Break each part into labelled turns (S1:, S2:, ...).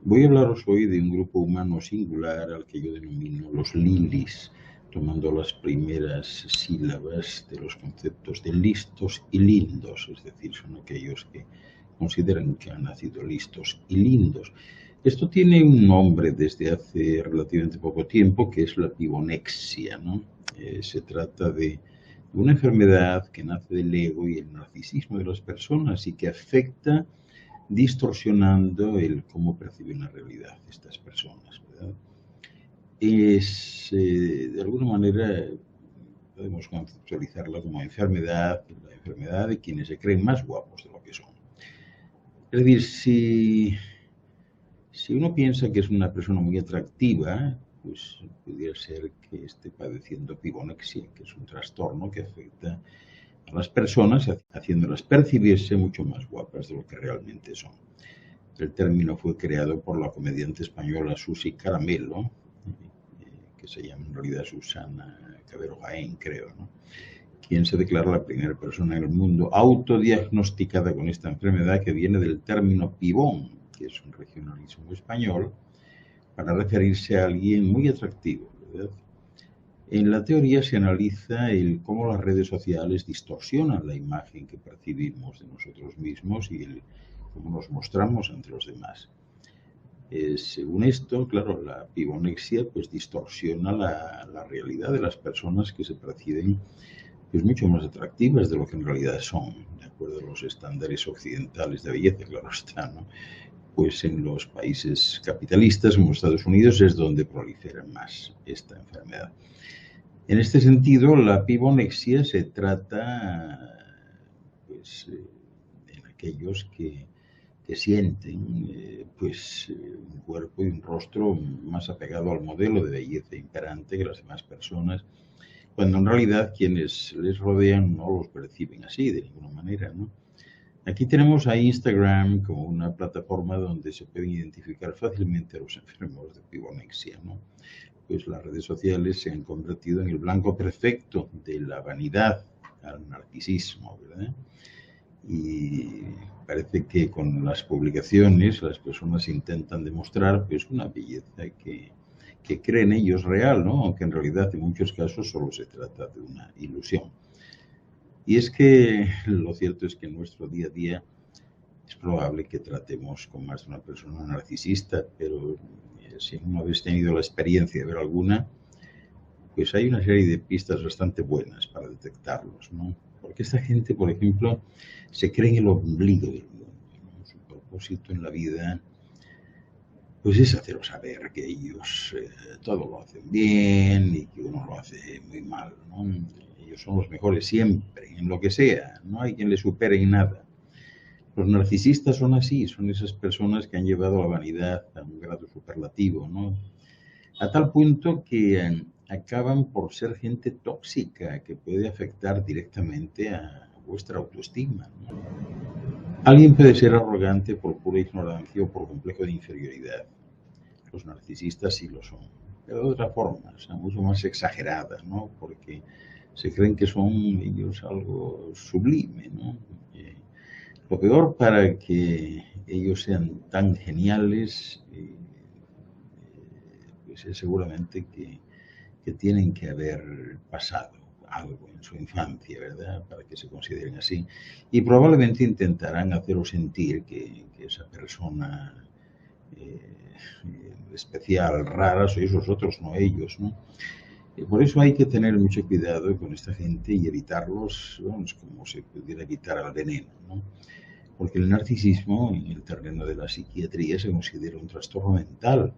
S1: Voy a hablaros hoy de un grupo humano singular al que yo denomino los lilis, tomando las primeras sílabas de los conceptos de listos y lindos, es decir, son aquellos que consideran que han nacido listos y lindos. Esto tiene un nombre desde hace relativamente poco tiempo, que es la pibonexia, ¿no? Se trata de una enfermedad que nace del ego y el narcisismo de las personas y que afecta distorsionando el cómo perciben la realidad estas personas, ¿verdad? De alguna manera, podemos conceptualizarla como enfermedad, la enfermedad de quienes se creen más guapos de lo que son. Es decir, si uno piensa que es una persona muy atractiva, pues pudiera ser que esté padeciendo pibonexia, que es un trastorno que afecta a las personas, haciéndolas percibirse mucho más guapas de lo que realmente son. El término fue creado por la comediante española Susi Caramelo, que se llama en realidad Susana Cabero Jaén, creo, ¿no? Quien se declara la primera persona en el mundo autodiagnosticada con esta enfermedad, que viene del término pibón, que es un regionalismo español, para referirse a alguien muy atractivo, ¿verdad? En la teoría se analiza cómo las redes sociales distorsionan la imagen que percibimos de nosotros mismos y cómo nos mostramos ante los demás. Según esto, claro, la pibonexia pues distorsiona la realidad de las personas que se perciben pues mucho más atractivas de lo que en realidad son, de acuerdo a los estándares occidentales de belleza, claro está, ¿no? Pues en los países capitalistas como Estados Unidos es donde prolifera más esta enfermedad. En este sentido, la pibonexia se trata pues, en aquellos que sienten un cuerpo y un rostro más apegado al modelo de belleza imperante que las demás personas, cuando en realidad quienes les rodean no los perciben así de ninguna manera, ¿no? Aquí tenemos a Instagram como una plataforma donde se pueden identificar fácilmente a los enfermos de pibonexia, ¿no? Pues las redes sociales se han convertido en el blanco perfecto de la vanidad al narcisismo, ¿verdad? Y parece que con las publicaciones las personas intentan demostrar pues una belleza que creen ellos real, ¿no? Aunque en realidad en muchos casos solo se trata de una ilusión. Y es que lo cierto es que en nuestro día a día es probable que tratemos con más de una persona narcisista, pero si no habéis tenido la experiencia de ver alguna, pues hay una serie de pistas bastante buenas para detectarlos, ¿no? Porque esta gente, por ejemplo, se cree en el ombligo del mundo, ¿no? Su propósito en la vida, pues es haceros saber que ellos todo lo hacen bien y que uno lo hace muy mal, ¿no? Ellos son los mejores siempre, en lo que sea, no hay quien les supere en nada. Los narcisistas son así, son esas personas que han llevado la vanidad a un grado superlativo, ¿no? A tal punto que acaban por ser gente tóxica que puede afectar directamente a vuestra autoestima, ¿no? Alguien puede ser arrogante por pura ignorancia o por complejo de inferioridad. Los narcisistas sí lo son, pero de otra forma, o sea, mucho más exageradas, ¿no? Porque se creen que son ellos algo sublime, ¿no? Lo peor para que ellos sean tan geniales pues es seguramente que tienen que haber pasado algo en su infancia, ¿verdad? Para que se consideren así. Y probablemente intentarán haceros sentir que esa persona especial, rara, sois vosotros, no ellos, ¿no? Y por eso hay que tener mucho cuidado con esta gente y evitarlos, vamos, como se pudiera evitar al veneno, ¿no? Porque el narcisismo en el terreno de la psiquiatría se considera un trastorno mental.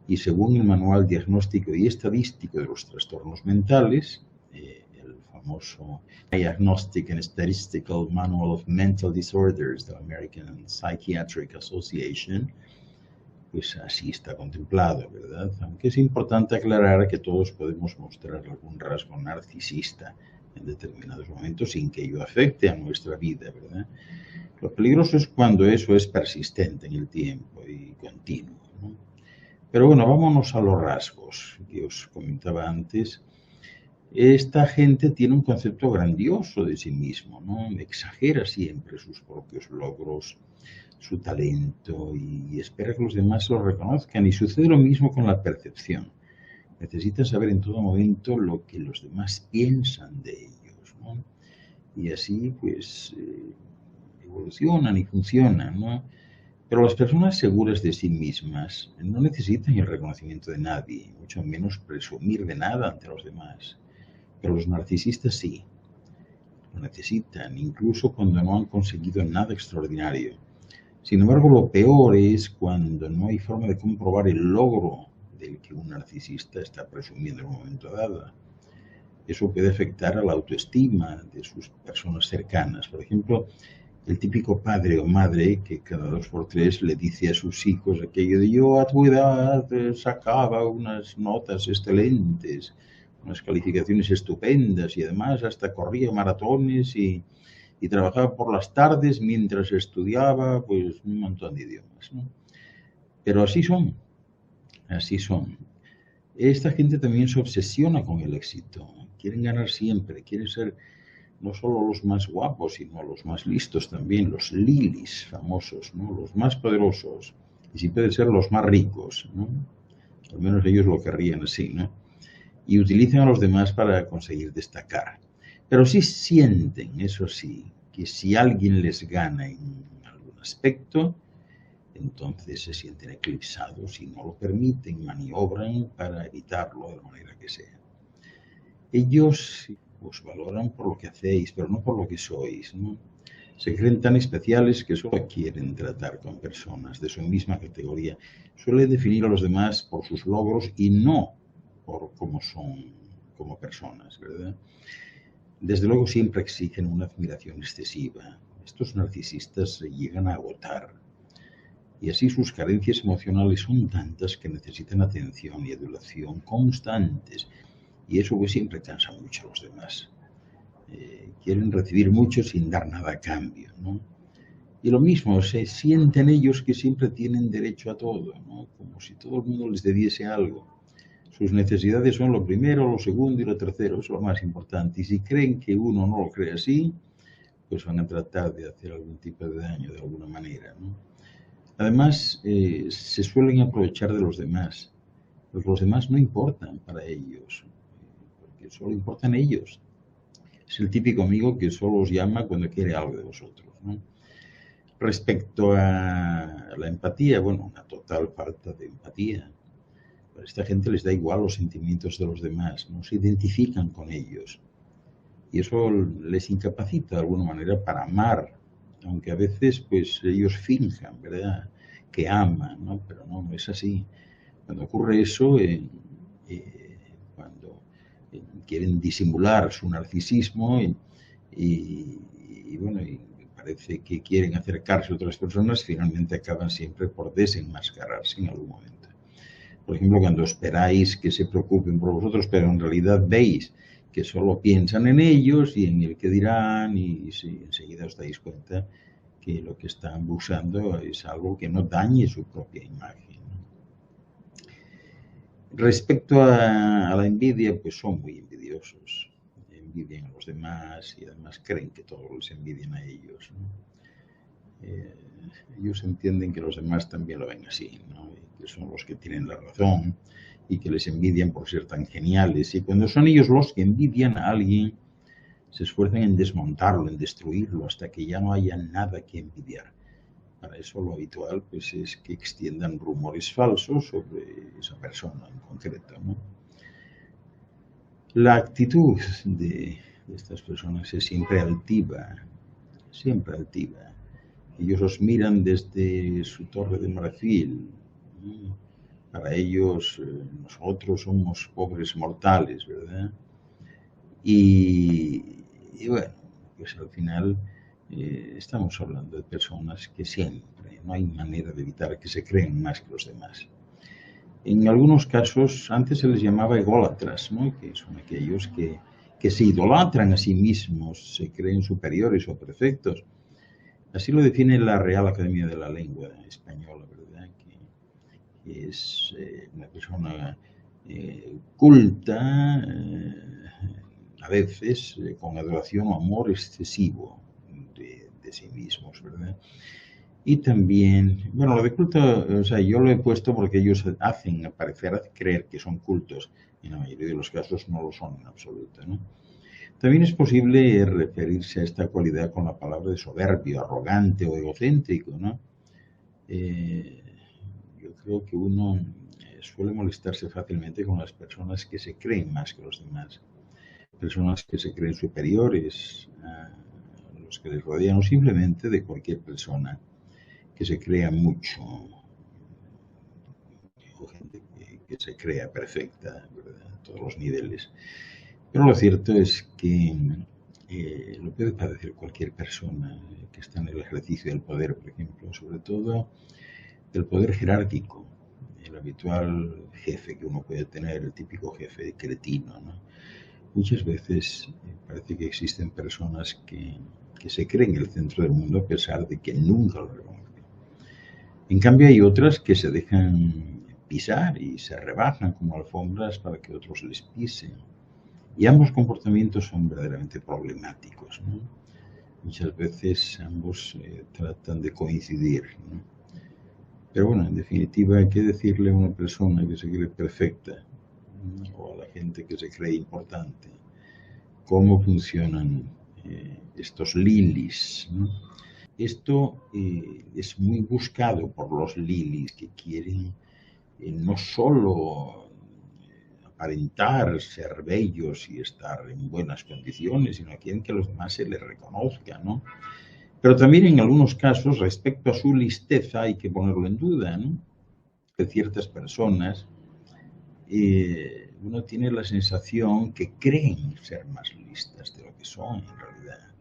S1: Y según el Manual Diagnóstico y Estadístico de los Trastornos Mentales, el famoso Diagnostic and Statistical Manual of Mental Disorders de la American Psychiatric Association, pues así está contemplado, ¿verdad? Aunque es importante aclarar que todos podemos mostrar algún rasgo narcisista en determinados momentos sin que ello afecte a nuestra vida, ¿verdad? Lo peligroso es cuando eso es persistente en el tiempo y continuo, ¿no? Pero bueno, vámonos a los rasgos que os comentaba antes. Esta gente tiene un concepto grandioso de sí mismo, ¿no? Exagera siempre sus propios logros, su talento y espera que los demás lo reconozcan. Y sucede lo mismo con la percepción. Necesitan saber en todo momento lo que los demás piensan de ellos, ¿no? Y así, pues, evolucionan y funcionan, ¿no? Pero las personas seguras de sí mismas no necesitan el reconocimiento de nadie, mucho menos presumir de nada ante los demás. Pero los narcisistas sí, lo necesitan, incluso cuando no han conseguido nada extraordinario. Sin embargo, lo peor es cuando no hay forma de comprobar el logro del que un narcisista está presumiendo en un momento dado. Eso puede afectar a la autoestima de sus personas cercanas. Por ejemplo, el típico padre o madre que cada 2 por 3 le dice a sus hijos aquello de yo a tu edad sacaba unas notas excelentes, unas calificaciones estupendas y además hasta corría maratones y trabajaba por las tardes mientras estudiaba pues un montón de idiomas, ¿no? Pero así son, así son. Esta gente también se obsesiona con el éxito, quieren ganar siempre, quieren ser no solo los más guapos, sino los más listos también, los lilis famosos, ¿no? Los más poderosos, y si puede ser los más ricos, ¿no? Al menos ellos lo querrían así, ¿no? Y utilizan a los demás para conseguir destacar. Pero sí sienten, eso sí, que si alguien les gana en algún aspecto, entonces se sienten eclipsados y no lo permiten, maniobran para evitarlo de la manera que sea. Ellos os valoran por lo que hacéis, pero no por lo que sois, ¿no? Se creen tan especiales que solo quieren tratar con personas de su misma categoría. Suele definir a los demás por sus logros y no por cómo son como personas, ¿verdad? Desde luego siempre exigen una admiración excesiva. Estos narcisistas se llegan a agotar y así sus carencias emocionales son tantas que necesitan atención y adulación constantes y eso pues siempre cansa mucho a los demás. Quieren recibir mucho sin dar nada a cambio, ¿no? Y lo mismo, se sienten ellos que siempre tienen derecho a todo, ¿no? Como si todo el mundo les debiese algo. Sus necesidades son lo primero, lo segundo y lo tercero, es lo más importante. Y si creen que uno no lo cree así, pues van a tratar de hacer algún tipo de daño de alguna manera, ¿no? Además, se suelen aprovechar de los demás. Pues los demás no importan para ellos, porque solo importan ellos. Es el típico amigo que solo os llama cuando quiere algo de vosotros, ¿no? Respecto a la empatía, bueno, una total falta de empatía. A esta gente les da igual los sentimientos de los demás, no se identifican con ellos. Y eso les incapacita de alguna manera para amar, aunque a veces pues ellos finjan, ¿verdad?, que aman, ¿no? Pero no, no es así. Cuando ocurre eso, cuando quieren disimular su narcisismo y bueno, y parece que quieren acercarse a otras personas, finalmente acaban siempre por desenmascararse en algún momento. Por ejemplo, cuando esperáis que se preocupen por vosotros, pero en realidad veis que solo piensan en ellos y en el que dirán, y sí, enseguida os dais cuenta que lo que están buscando es algo que no dañe su propia imagen. Respecto a la envidia, pues son muy envidiosos, envidian a los demás y además creen que todos les envidian a ellos, ¿no? Ellos entienden que los demás también lo ven así, ¿no? Y que son los que tienen la razón y que les envidian por ser tan geniales. Y cuando son ellos los que envidian a alguien, se esfuerzan en desmontarlo, en destruirlo, hasta que ya no haya nada que envidiar. Para eso lo habitual pues, es que extiendan rumores falsos sobre esa persona en concreto, ¿no? La actitud de estas personas es siempre altiva, siempre altiva. Ellos os miran desde su torre de marfil, ¿no? Para ellos, nosotros somos pobres mortales, ¿verdad? Y bueno, pues al final estamos hablando de personas que siempre, no hay manera de evitar que se creen más que los demás. En algunos casos, antes se les llamaba ególatras, ¿no? Que son aquellos que se idolatran a sí mismos, se creen superiores o perfectos. Así lo define la Real Academia de la Lengua Española, ¿verdad? Que es una persona culta, veces con adoración o amor excesivo de sí mismos, ¿verdad? Y también, bueno, lo de culto, o sea, yo lo he puesto porque ellos hacen creer que son cultos. En la mayoría de los casos no lo son en absoluto, ¿no? También es posible referirse a esta cualidad con la palabra de soberbio, arrogante o egocéntrico, ¿no? Eh, yo creo que uno suele molestarse fácilmente con las personas que se creen más que los demás, personas que se creen superiores a los que les rodean o simplemente de cualquier persona que se crea mucho, o gente que se crea perfecta, ¿verdad? A todos los niveles. Pero lo cierto es que lo puede padecer cualquier persona que está en el ejercicio del poder, por ejemplo, sobre todo del poder jerárquico, el habitual jefe que uno puede tener, el típico jefe cretino, ¿no? Muchas veces parece que existen personas que se creen el centro del mundo a pesar de que nunca lo reconocen. En cambio hay otras que se dejan pisar y se rebajan como alfombras para que otros les pisen. Y ambos comportamientos son verdaderamente problemáticos, ¿no? Muchas veces ambos tratan de coincidir, ¿no? Pero bueno, en definitiva, hay que decirle a una persona que se cree perfecta, ¿no? O a la gente que se cree importante cómo funcionan estos lilies, ¿no? Esto es muy buscado por los lilies que quieren no solo aparentar ser bellos y estar en buenas condiciones, sino quieren que los demás se les reconozcan, ¿no? Pero también en algunos casos, respecto a su listeza, hay que ponerlo en duda, ¿no? Que ciertas personas, uno tiene la sensación que creen ser más listas de lo que son en realidad.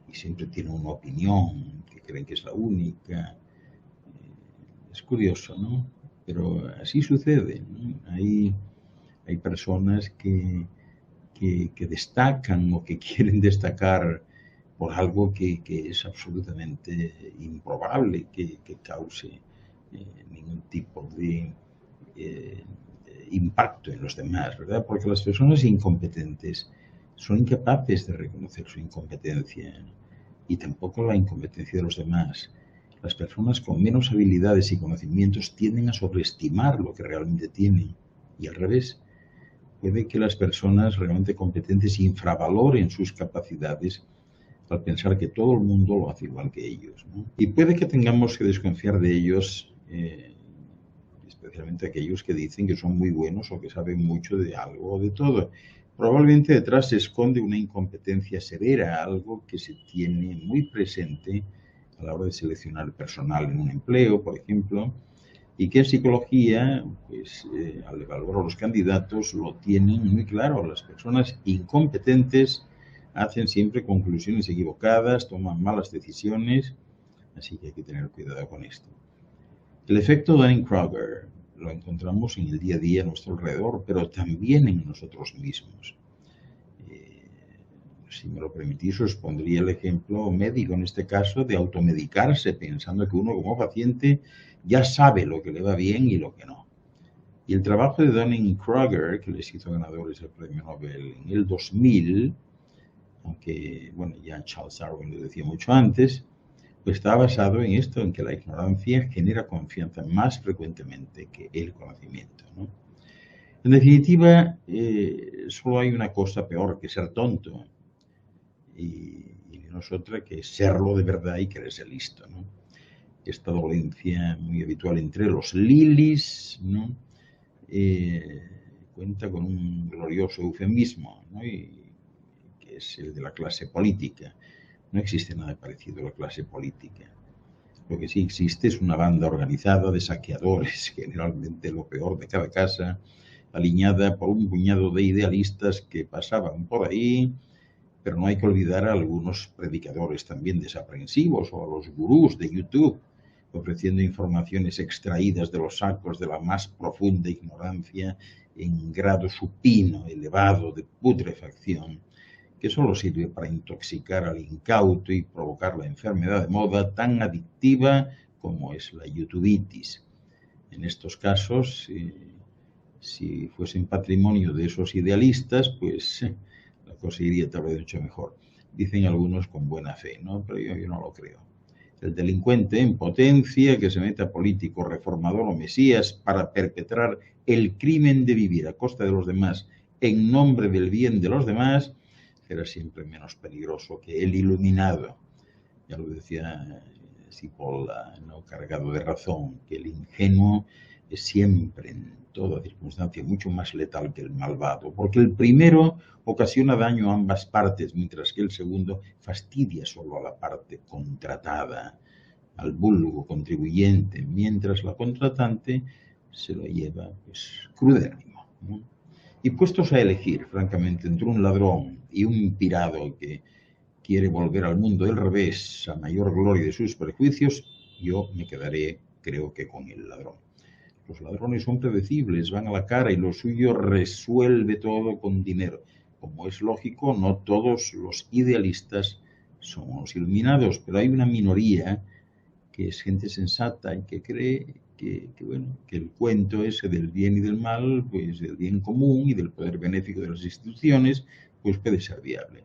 S1: Y siempre tienen una opinión que creen que es la única. Es curioso, ¿no? Pero así sucede, ¿no? Hay personas que destacan o que quieren destacar por algo que es absolutamente improbable que cause ningún tipo de impacto en los demás, ¿verdad? Porque las personas incompetentes son incapaces de reconocer su incompetencia y tampoco la incompetencia de los demás. Las personas con menos habilidades y conocimientos tienden a sobreestimar lo que realmente tienen y al revés. Puede que las personas realmente competentes infravaloren sus capacidades al pensar que todo el mundo lo hace igual que ellos, ¿no? Y puede que tengamos que desconfiar de ellos, especialmente aquellos que dicen que son muy buenos o que saben mucho de algo o de todo. Probablemente detrás se esconde una incompetencia severa, algo que se tiene muy presente a la hora de seleccionar personal en un empleo, por ejemplo, y que en psicología, pues, al evaluar a los candidatos, lo tienen muy claro. Las personas incompetentes hacen siempre conclusiones equivocadas, toman malas decisiones, así que hay que tener cuidado con esto. El efecto Dunning-Kruger lo encontramos en el día a día a nuestro alrededor, pero también en nosotros mismos. Si me lo permitís, os pondría el ejemplo médico en este caso de automedicarse pensando que uno como paciente ya sabe lo que le va bien y lo que no. Y el trabajo de Dunning-Kruger, que les hizo ganadores del premio Nobel en el 2000, aunque bueno, ya Charles Darwin lo decía mucho antes, pues está basado en esto, en que la ignorancia genera confianza más frecuentemente que el conocimiento, ¿no? En definitiva, solo hay una cosa peor que ser tonto, y no es otra que serlo de verdad y creerse listo, ¿no? Esta dolencia muy habitual entre los lilies, ¿no? Cuenta con un glorioso eufemismo, ¿no? Y que es el de la clase política. No existe nada parecido a la clase política. Lo que sí existe es una banda organizada de saqueadores, generalmente lo peor de cada casa, alineada por un puñado de idealistas que pasaban por ahí, pero no hay que olvidar a algunos predicadores también desaprensivos o a los gurús de YouTube, ofreciendo informaciones extraídas de los sacos de la más profunda ignorancia en grado supino, elevado de putrefacción, que solo sirve para intoxicar al incauto y provocar la enfermedad de moda tan adictiva como es la youtubitis. En estos casos, si fuesen patrimonio de esos idealistas, pues la cosa iría tal vez mucho mejor. Dicen algunos con buena fe, ¿no? Pero yo no lo creo. El delincuente en potencia que se meta político, reformador o mesías para perpetrar el crimen de vivir a costa de los demás en nombre del bien de los demás será siempre menos peligroso que el iluminado. Ya lo decía Cipolla, ¿no? Cargado de razón, que el ingenuo es siempre, en toda circunstancia, mucho más letal que el malvado, porque el primero ocasiona daño a ambas partes, mientras que el segundo fastidia solo a la parte contratada, al vulgo contribuyente, mientras la contratante se lo lleva pues, crudérrimo, ¿no? Y puestos a elegir, francamente, entre un ladrón y un pirado que quiere volver al mundo del revés a mayor gloria de sus prejuicios, yo me quedaré, creo que, con el ladrón. Los ladrones son predecibles, van a la cara y lo suyo resuelve todo con dinero. Como es lógico, no todos los idealistas son los iluminados, pero hay una minoría que es gente sensata y que cree bueno, que el cuento ese del bien y del mal, pues del bien común y del poder benéfico de las instituciones, pues puede ser viable.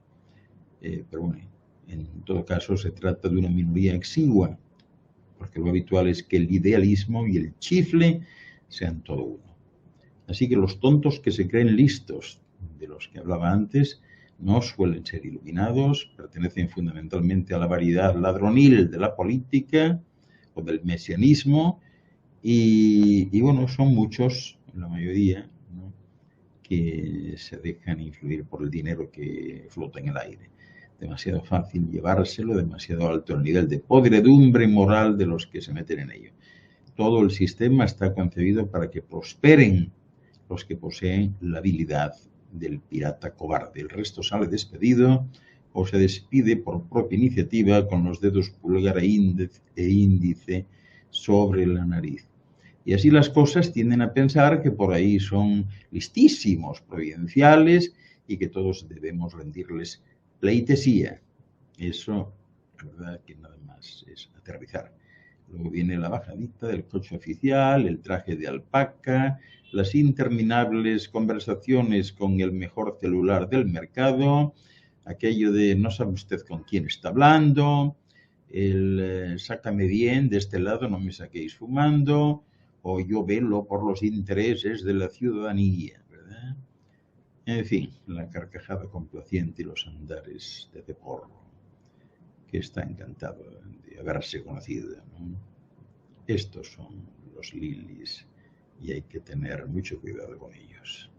S1: Pero bueno, en todo caso se trata de una minoría exigua, porque lo habitual es que el idealismo y el chifle sean todo uno. Así que los tontos que se creen listos, de los que hablaba antes, no suelen ser iluminados, pertenecen fundamentalmente a la variedad ladronil de la política o del mesianismo y bueno, son muchos, la mayoría, ¿no?, que se dejan influir por el dinero que flota en el aire. Demasiado fácil llevárselo, demasiado alto el nivel de podredumbre moral de los que se meten en ello. Todo el sistema está concebido para que prosperen los que poseen la habilidad del pirata cobarde. El resto sale despedido o se despide por propia iniciativa con los dedos pulgar e índice sobre la nariz. Y así las cosas tienden a pensar que por ahí son listísimos, providenciales y que todos debemos rendirles pleitesía. Eso, la verdad, que nada más es aterrizar. Luego viene la bajadita del coche oficial, el traje de alpaca, las interminables conversaciones con el mejor celular del mercado, aquello de no sabe usted con quién está hablando, el sácame bien de este lado, no me saquéis fumando, o yo velo por los intereses de la ciudadanía, ¿verdad? En fin, la carcajada complaciente y los andares de deporro, que está encantado de haberse conocido, ¿no? Estos son los lilis y hay que tener mucho cuidado con ellos.